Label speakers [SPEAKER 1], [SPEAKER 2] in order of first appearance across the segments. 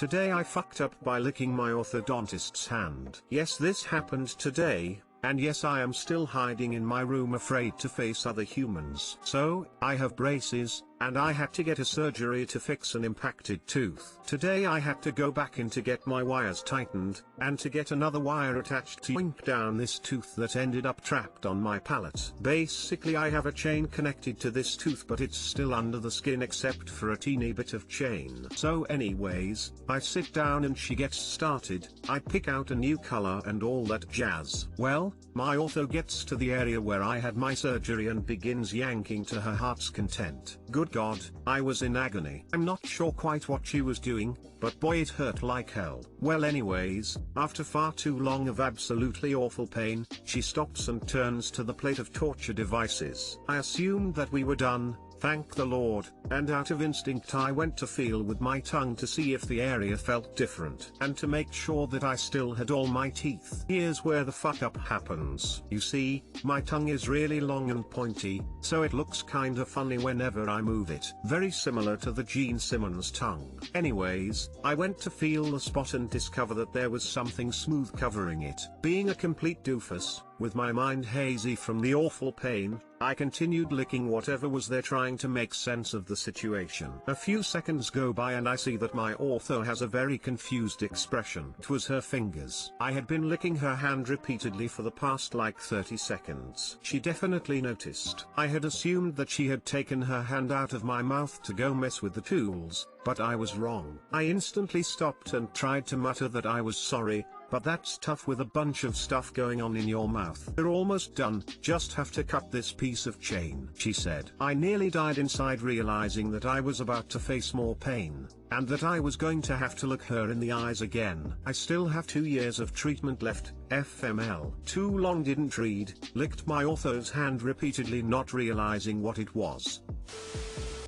[SPEAKER 1] Today I fucked up by licking my orthodontist's hand. Yes, this happened today. And yes, I am still hiding in my room afraid to face other humans. So, I have braces, and I had to get a surgery to fix an impacted tooth. Today I had to go back in to get my wires tightened, and to get another wire attached to ink down this tooth that ended up trapped on my palate. Basically I have a chain connected to this tooth, but it's still under the skin except for a teeny bit of chain. So anyways, I sit down and she gets started. I pick out a new color and all that jazz. Well, my ortho gets to the area where I had my surgery and begins yanking to her heart's content. Good God, I was in agony. I'm not sure quite what she was doing, but boy it hurt like hell. Well anyways, after far too long of absolutely awful pain, she stops and turns to the plate of torture devices. I assumed that we were done, thank the Lord, and out of instinct I went to feel with my tongue to see if the area felt different, and to make sure that I still had all my teeth. Here's where the fuck up happens. You see, my tongue is really long and pointy, so it looks kinda funny whenever I move it. Very similar to the Gene Simmons tongue. Anyways, I went to feel the spot and discover that there was something smooth covering it. Being a complete doofus, with my mind hazy from the awful pain, I continued licking whatever was there trying to make sense of the situation. A few seconds go by and I see that my ortho has a very confused expression. It was her fingers. I had been licking her hand repeatedly for the past like 30 seconds. She definitely noticed. I had assumed that she had taken her hand out of my mouth to go mess with the tools, but I was wrong. I instantly stopped and tried to mutter that I was sorry, but that's tough with a bunch of stuff going on in your mouth. We're almost done, just have to cut this piece of chain, she said. I nearly died inside realizing that I was about to face more pain, and that I was going to have to look her in the eyes again. I still have 2 years of treatment left, FML. Too long didn't read, licked my ortho's hand repeatedly not realizing what it was.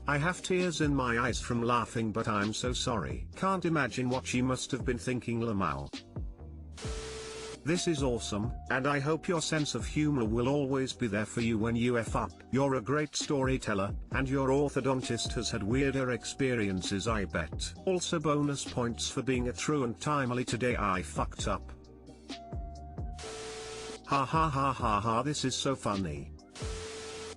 [SPEAKER 1] I have tears in my eyes from laughing, but I'm so sorry. Can't imagine what she must have been thinking, Lamau. This is awesome, and I hope your sense of humor will always be there for you when you F up. You're a great storyteller, and your orthodontist has had weirder experiences, I bet. Also bonus points for being a true and timely today I fucked up. Ha ha ha ha ha, this is so funny.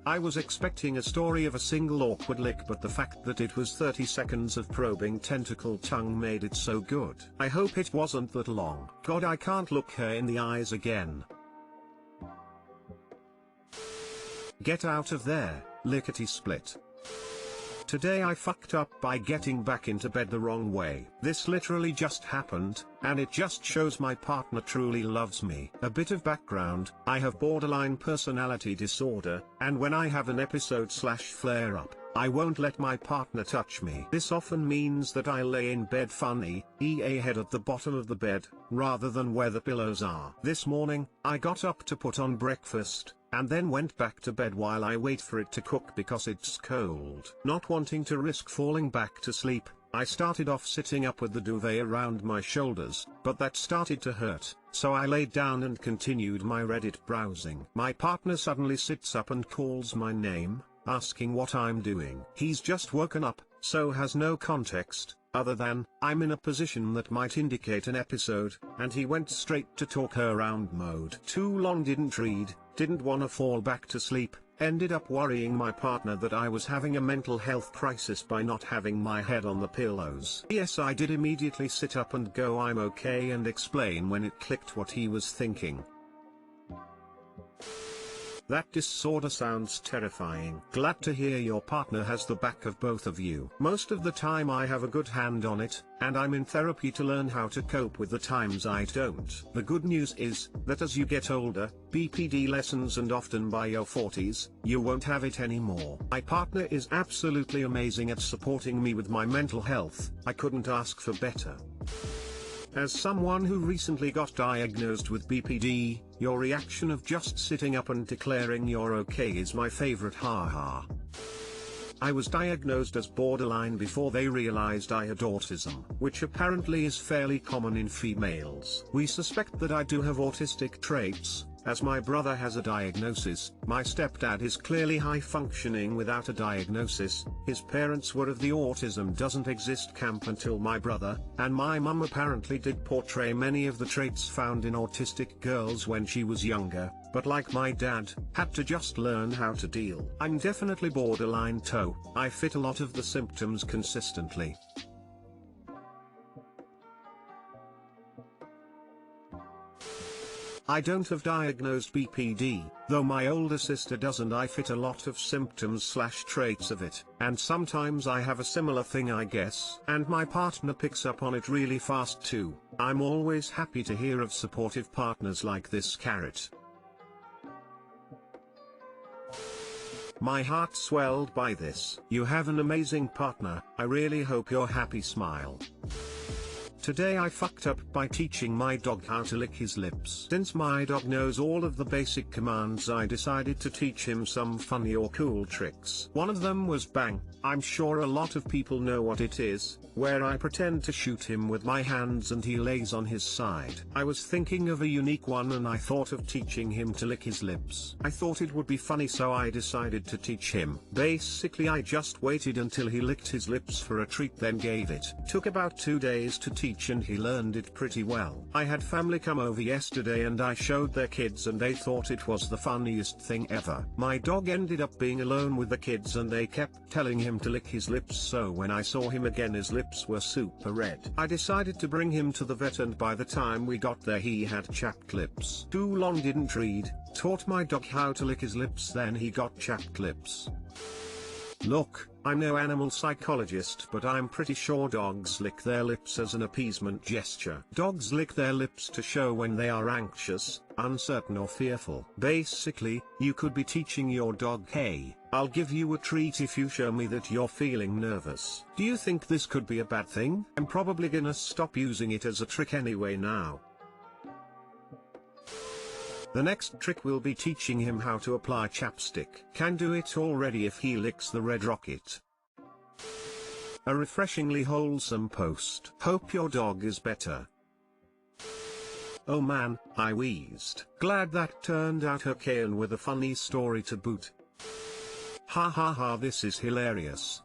[SPEAKER 1] I was expecting a story of a single awkward lick, but the fact that it was 30 seconds of probing tentacle tongue made it so good. I hope it wasn't that long. God, I can't look her in the eyes again. Get out of there, lickety split. Today I fucked up by getting back into bed the wrong way. This literally just happened, and it just shows my partner truly loves me. A bit of background, I have borderline personality disorder, and when I have an episode/flare-up, I won't let my partner touch me. This often means that I lay in bed funny, head at the bottom of the bed, rather than where the pillows are. This morning, I got up to put on breakfast, and then went back to bed while I wait for it to cook because it's cold. Not wanting to risk falling back to sleep, I started off sitting up with the duvet around my shoulders, but that started to hurt, so I laid down and continued my Reddit browsing. My partner suddenly sits up and calls my name, asking what I'm doing. He's just woken up, so has no context, other than, I'm in a position that might indicate an episode, and he went straight to talk her around mode. Too long didn't read, didn't wanna fall back to sleep, ended up worrying my partner that I was having a mental health crisis by not having my head on the pillows. Yes, I did immediately sit up and go I'm okay and explain when it clicked what he was thinking. That disorder sounds terrifying. Glad to hear your partner has the back of both of you. Most of the time I have a good hand on it, and I'm in therapy to learn how to cope with the times I don't. The good news is, that as you get older, BPD lessens and often by your 40s, you won't have it anymore. My partner is absolutely amazing at supporting me with my mental health. I couldn't ask for better. As someone who recently got diagnosed with BPD, your reaction of just sitting up and declaring you're okay is my favorite, haha. I was diagnosed as borderline before they realized I had autism, which apparently is fairly common in females. We suspect that I do have autistic traits, as my brother has a diagnosis. My stepdad is clearly high functioning without a diagnosis. His parents were of the autism doesn't exist camp until my brother, and my mum apparently did portray many of the traits found in autistic girls when she was younger, but like my dad, had to just learn how to deal. I'm definitely borderline toe. I fit a lot of the symptoms consistently. I don't have diagnosed BPD, though my older sister does, and I fit a lot of symptoms/traits of it, and sometimes I have a similar thing I guess, and my partner picks up on it really fast too. I'm always happy to hear of supportive partners like this carrot. My heart swelled by this. You have an amazing partner, I really hope you're happy. Smile. Today I fucked up by teaching my dog how to lick his lips. Since my dog knows all of the basic commands, I decided to teach him some funny or cool tricks. One of them was bang. I'm sure a lot of people know what it is, where I pretend to shoot him with my hands and he lays on his side. I was thinking of a unique one and I thought of teaching him to lick his lips. I thought it would be funny, so I decided to teach him. Basically I just waited until he licked his lips for a treat, then gave it. Took about 2 days to teach and he learned it pretty well. I had family come over yesterday and I showed their kids and they thought it was the funniest thing ever. My dog ended up being alone with the kids and they kept telling him to lick his lips, so when I saw him again his lips were super red. I decided to bring him to the vet and by the time we got there he had chapped lips. Too long didn't read, taught my dog how to lick his lips, then he got chapped lips. Look, I'm no animal psychologist, but I'm pretty sure dogs lick their lips as an appeasement gesture. Dogs lick their lips to show when they are anxious, uncertain or fearful. Basically, you could be teaching your dog, hey, I'll give you a treat if you show me that you're feeling nervous. Do you think this could be a bad thing? I'm probably gonna stop using it as a trick anyway now. The next trick will be teaching him how to apply chapstick. Can do it already if he licks the red rocket. A refreshingly wholesome post. Hope your dog is better. Oh man, I wheezed. Glad that turned out okay and with a funny story to boot. Ha ha ha, this is hilarious.